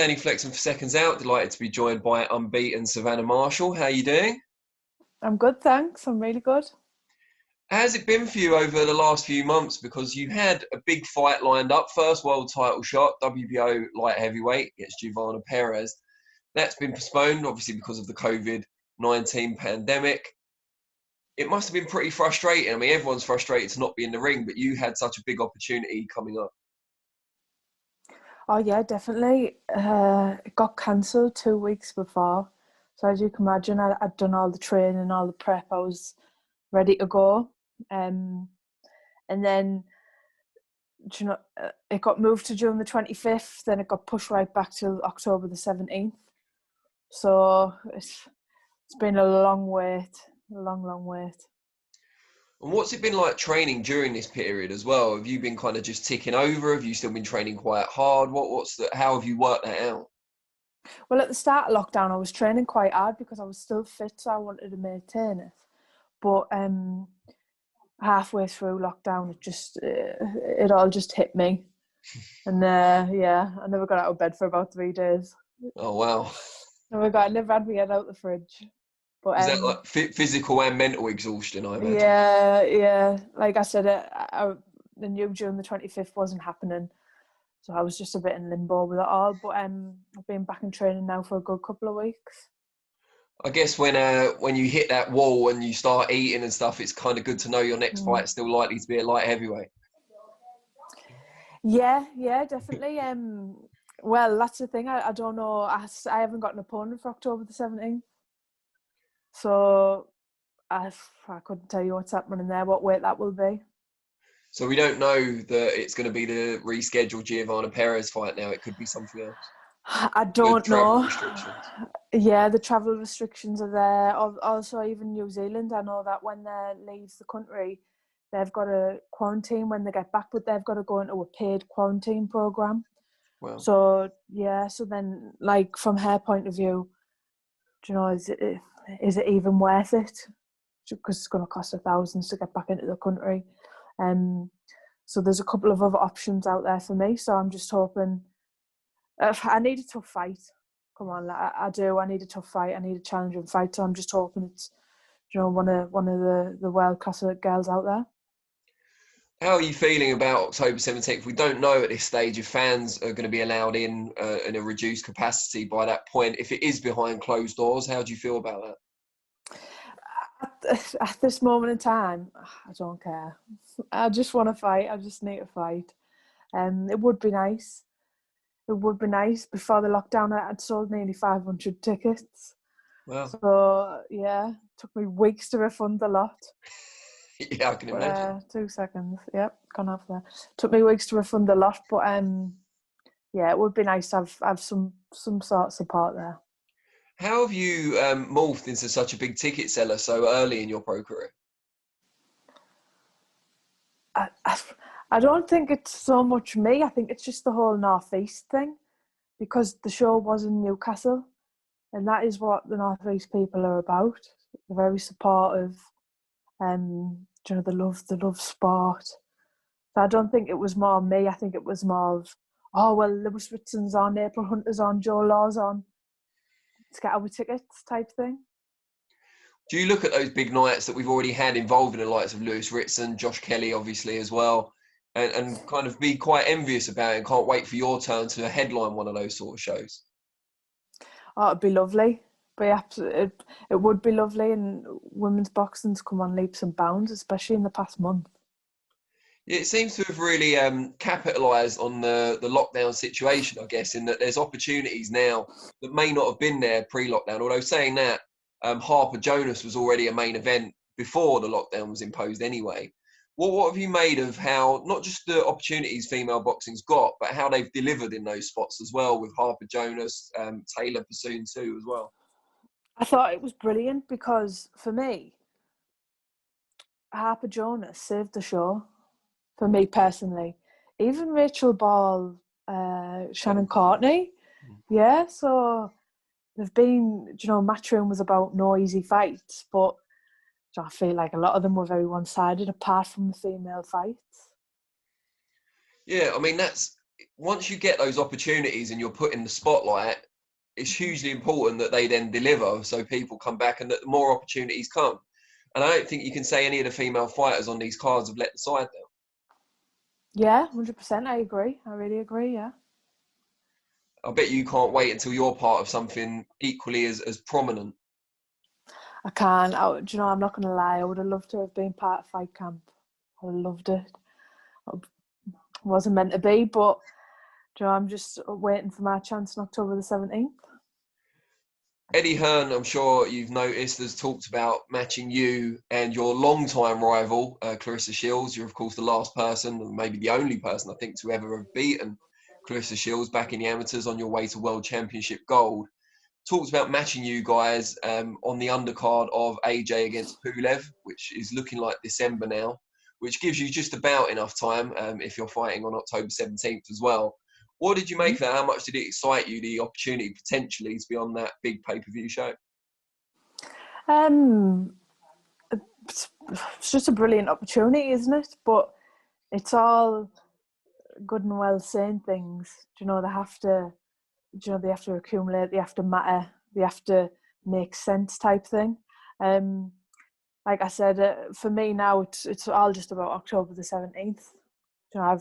Danny Flexen for Seconds Out. Delighted to be joined by unbeaten Savannah Marshall. How are you doing? I'm good, thanks. I'm really good. How's it been for you over the last few months? Because you had a big fight lined up. First world title shot, WBO light heavyweight against Giovanna Perez. That's been postponed, obviously, because of the COVID-19 pandemic. It must have been pretty frustrating. I mean, everyone's frustrated to not be in the ring, but you had such a big opportunity coming up. Oh yeah, definitely. It got cancelled 2 weeks before. So as you can imagine, I'd done all the training, all the prep. I was ready to go. And then, it got moved to June the 25th. Then it got pushed right back to October the 17th. So it's been a long wait, a long, long wait. And what's it been like training during this period as well? Have you been kind of just ticking over? Have you still been training quite hard? How have you worked that out? Well, at the start of lockdown, I was training quite hard because I was still fit, so I wanted to maintain it. But halfway through lockdown, it all just hit me, and I never got out of bed for about 3 days. Oh, wow. I never had my head out the fridge. But Was that like physical and mental exhaustion, I imagine? yeah. Like I said, the new June the 25th wasn't happening, so I was just a bit in limbo with it all. But I've been back in training now for a good couple of weeks. I guess when you hit that wall and you start eating and stuff, it's kind of good to know your next fight is still likely to be a light heavyweight. Yeah, definitely. Well, that's the thing. I don't know. I haven't got an opponent for October the 17th, so I couldn't tell you what's happening there, what weight that will be. So we don't know that it's going to be the rescheduled Giovanna Perez fight now. It could be something else. I don't know. Yeah, the travel restrictions are there. Also, even New Zealand, I know that when they leave the country, they've got to quarantine when they get back, but they've got to go into a paid quarantine program. Wow. So then, like, from her point of view, is it even worth it? Because it's going to cost her thousands to get back into the country. So there's a couple of other options out there for me. So I'm just hoping. I need a tough fight. Come on, I do. I need a tough fight. I need a challenging fight. So I'm just hoping it's, one of the world class girls out there. How are you feeling about October 17th? We don't know at this stage if fans are going to be allowed in a reduced capacity by that point. If it is behind closed doors, how do you feel about that? At this moment in time, I don't care. I just want to fight. I just need to fight. It would be nice. It would be nice. Before the lockdown, I'd sold nearly 500 tickets. Wow. So, yeah, it took me weeks to refund the lot. Yeah, I can imagine. 2 seconds. Yep, gone off there. Took me weeks to refund the lot, but it would be nice to have some sort of support there. How have you morphed into such a big ticket seller so early in your pro career? I don't think it's so much me. I think it's just the whole North East thing, because the show was in Newcastle, and that is what the North East people are about. They're very supportive. They love sport. So I don't think it was more me. I think it was more of, oh, well, Lewis Ritson's on, April Hunter's on, Joe Law's on. Let's get our tickets type thing. Do you look at those big nights that we've already had involving the likes of Lewis Ritson, Josh Kelly, obviously, as well, and kind of be quite envious about it and can't wait for your turn to headline one of those sort of shows? Oh, it'd be lovely. It would be lovely, and women's boxing's come on leaps and bounds, especially in the past month. Yeah, it seems to have really capitalised on the lockdown situation, I guess, in that there's opportunities now that may not have been there pre-lockdown. Although saying that, Harper Jonas was already a main event before the lockdown was imposed anyway. What have you made of how, not just the opportunities female boxing's got, but how they've delivered in those spots as well, with Harper Jonas, Taylor Pursoon too as well? I thought it was brilliant because, for me, Harper Jonas saved the show. For me personally, even Rachel Ball, Shannon Courtney, yeah. So they've been, Matchroom was about no easy fights, but I feel like a lot of them were very one-sided, apart from the female fights. Yeah, I mean, once you get those opportunities and you're put in the spotlight, it's hugely important that they then deliver so people come back and that more opportunities come. And I don't think you can say any of the female fighters on these cards have let the side down. Yeah, 100%. I agree. I really agree. Yeah. I bet you can't wait until you're part of something equally as prominent. I can't. Do you know, I'm not going to lie. I would have loved to have been part of Fight Camp. I would have loved it. It wasn't meant to be, but do you know, I'm just waiting for my chance on October the 17th. Eddie Hearn, I'm sure you've noticed, has talked about matching you and your long-time rival, Claressa Shields. You're, of course, the last person, and maybe the only person, I think, to ever have beaten Claressa Shields back in the amateurs on your way to World Championship gold. Talks about matching you guys on the undercard of AJ against Pulev, which is looking like December now, which gives you just about enough time if you're fighting on October 17th as well. What did you make of that? How much did it excite you, the opportunity potentially to be on that big pay-per-view show? It's just a brilliant opportunity, isn't it? But it's all good and well saying things. Do you know, they have to accumulate, they have to matter, they have to make sense type thing. Like I said, for me now, it's all just about October the 17th. You know,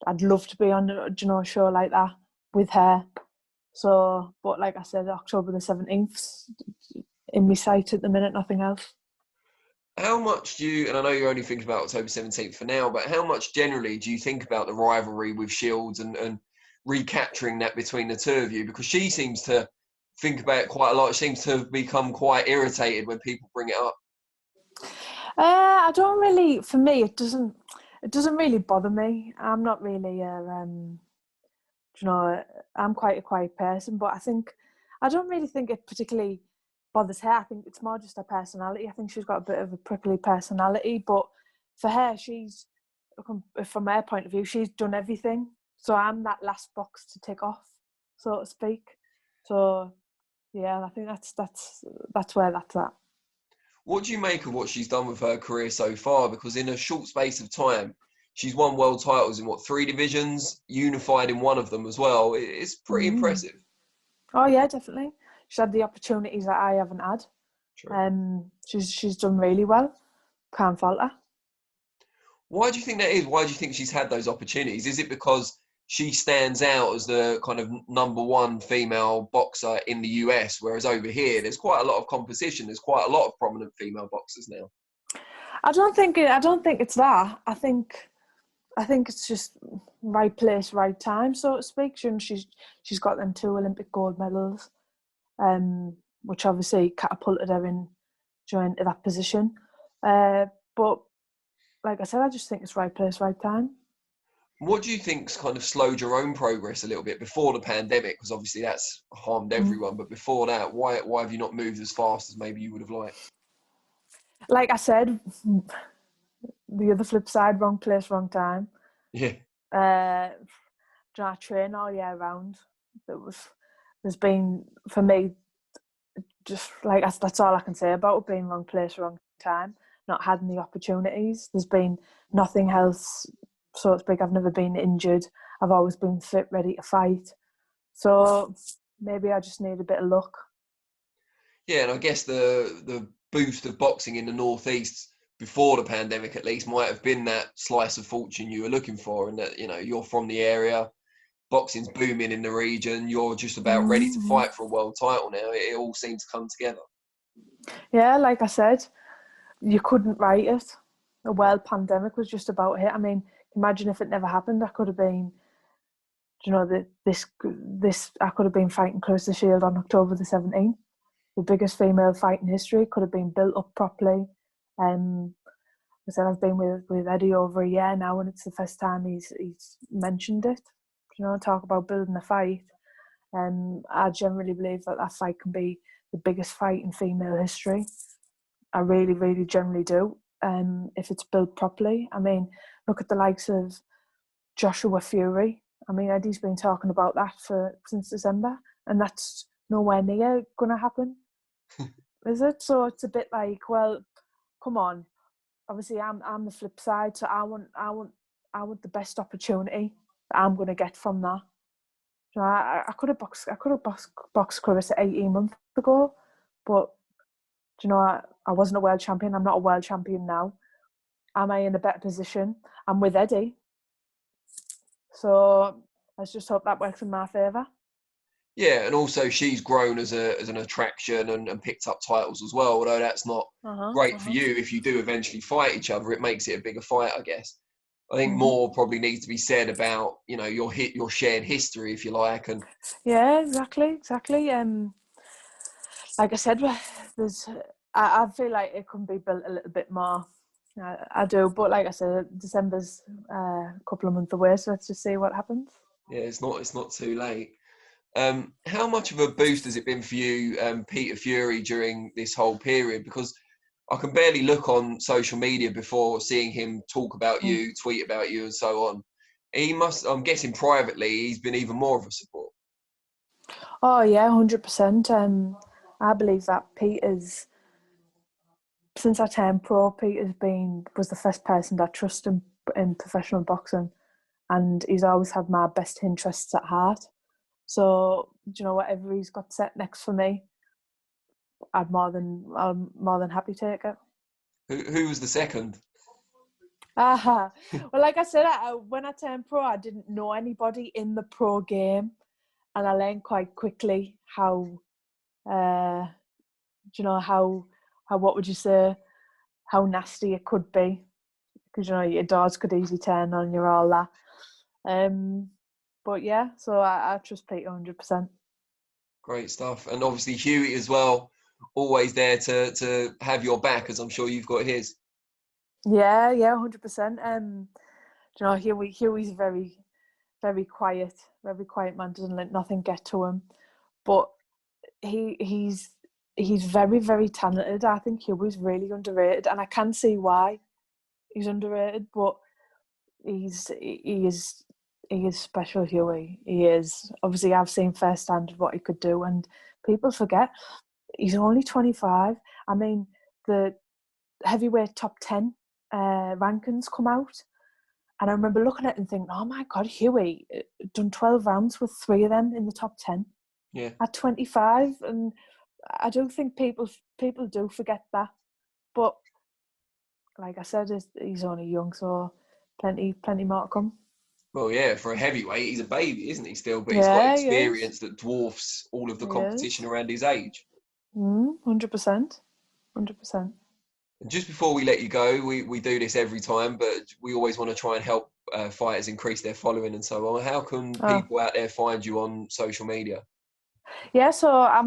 I'd love to be on a show like that with her. So, but like I said, October the 17th in my sight at the minute, nothing else. How much do you, and I know you're only thinking about October 17th for now, but how much generally do you think about the rivalry with Shields and recapturing that between the two of you? Because she seems to think about it quite a lot. She seems to have become quite irritated when people bring it up. I don't really. For me, it doesn't really bother me. I'm not really I'm quite a quiet person, but I don't really think it particularly bothers her. I think it's more just her personality. I think she's got a bit of a prickly personality, but for her, from her point of view, she's done everything. So I'm that last box to tick off, so to speak. So yeah, I think that's where that's at. What do you make of what she's done with her career so far? Because in a short space of time, she's won world titles in 3 divisions, unified in one of them as well. It's pretty impressive. Oh yeah, definitely. She's had the opportunities that I haven't had. True. She's done really well. Can't fault her. Why do you think that is? Why do you think she's had those opportunities? Is it because she stands out as the kind of number one female boxer in the US, whereas over here there's quite a lot of competition. There's quite a lot of prominent female boxers now. I don't think it's that. I think it's just right place, right time, so to speak. She's got them 2 Olympic gold medals, which obviously catapulted her into that position. But like I said, I just think it's right place, right time. What do you think's kind of slowed your own progress a little bit before the pandemic? Because obviously that's harmed everyone. But before that, why have you not moved as fast as maybe you would have liked? Like I said, the other flip side, wrong place, wrong time. Yeah. I train all year round. There's been, for me, just like that's all I can say about it, being wrong place, wrong time, not having the opportunities. There's been nothing else, so to speak. I've never been injured. I've always been fit, ready to fight. So maybe I just need a bit of luck. Yeah, and I guess the boost of boxing in the Northeast before the pandemic, at least, might have been that slice of fortune you were looking for, and that you're from the area, boxing's booming in the region, you're just about ready to fight for a world title now. It all seems to come together. Yeah, like I said, you couldn't write it. A world pandemic was just about hit. I mean, imagine if it never happened. I could have been, this I could have been fighting Claressa Shields on October the 17th. The biggest female fight in history could have been built up properly. I said I've been with Eddie over a year now, and it's the first time he's mentioned it. Talk about building a fight. I generally believe that fight can be the biggest fight in female history. I really, really generally do. If it's built properly. I mean, look at the likes of Joshua Fury. I mean, Eddie's been talking about that since December, and that's nowhere near going to happen, is it? So it's a bit like, well, come on. Obviously, I'm the flip side, so I want the best opportunity I'm going to get from that. You know, I could have boxed Claressa 18 months ago, but you know, I wasn't a world champion. I'm not a world champion now. Am I in a better position? I'm with Eddie, so let's just hope that works in my favour. Yeah, and also she's grown as an attraction and picked up titles as well. Although that's not great for you, if you do eventually fight each other, it makes it a bigger fight, I guess. I think more probably needs to be said about, you know, your shared history, if you like, and yeah, exactly. Like I said, I feel like it can be built a little bit more. I do, but like I said, December's a couple of months away, so let's just see what happens. yeah, it's not too late. How much of a boost has it been for you, Peter Fury, during this whole period? Because I can barely look on social media before seeing him talk about you, tweet about you, and so on. He must, I'm guessing privately, he's been even more of a support. Oh yeah, 100%. I believe that Peter's, since I turned pro, was the first person that I trust in professional boxing, and he's always had my best interests at heart. So, you know, whatever he's got set next for me, I'm more than happy to take it. Who was the second? Well, like I said, when I turned pro, I didn't know anybody in the pro game, and I learned quite quickly how, you know, how what would you say, how nasty it could be, because you know your doors could easily turn on you, all that. But yeah, so I trust Peter 100%. Great stuff, and obviously Hughie as well, always there to have your back, as I'm sure you've got his. Yeah, 100%. You know, Hughie's very, very quiet man. Doesn't let nothing get to him, but he's very, very talented. I think Hughie's really underrated, and I can see why he's underrated. But he is special, Hughie. He is. Obviously, I've seen firsthand what he could do, and people forget he's only 25. I mean, the heavyweight top 10 rankings come out, and I remember looking at it and thinking, oh my God, Hughie done 12 rounds with 3 of them in the top 10 at 25. And I do think people do forget that. But like I said, he's only young, so plenty more to come. Well, yeah, for a heavyweight, he's a baby, isn't he, still? But he's got Yeah, experience that dwarfs all of the competition around his age. 100%. 100%. And just before we let you go, we do this every time, but we always want to try and help fighters increase their following and so on. How can people out there find you on social media? Yeah, so I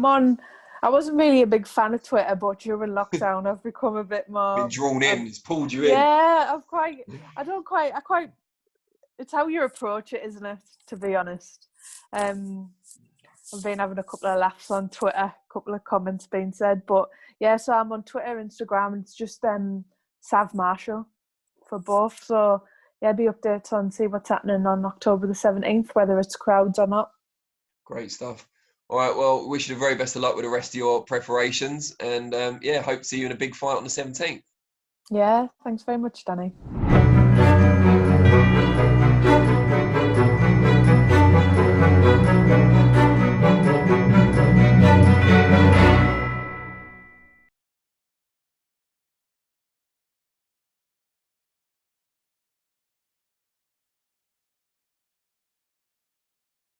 wasn't really a big fan of Twitter, but during lockdown, I've become a bit more. Been drawn in, it's pulled you in. Yeah, it's how you approach it, isn't it? To be honest. I've been having a couple of laughs on Twitter, a couple of comments being said, but yeah, so I'm on Twitter, Instagram, it's just Sav Marshall for both. So yeah, be updates on see what's happening on October the 17th, whether it's crowds or not. Great stuff. All right, well, wish you the very best of luck with the rest of your preparations, and yeah, hope to see you in a big fight on the 17th. Yeah, thanks very much, Danny.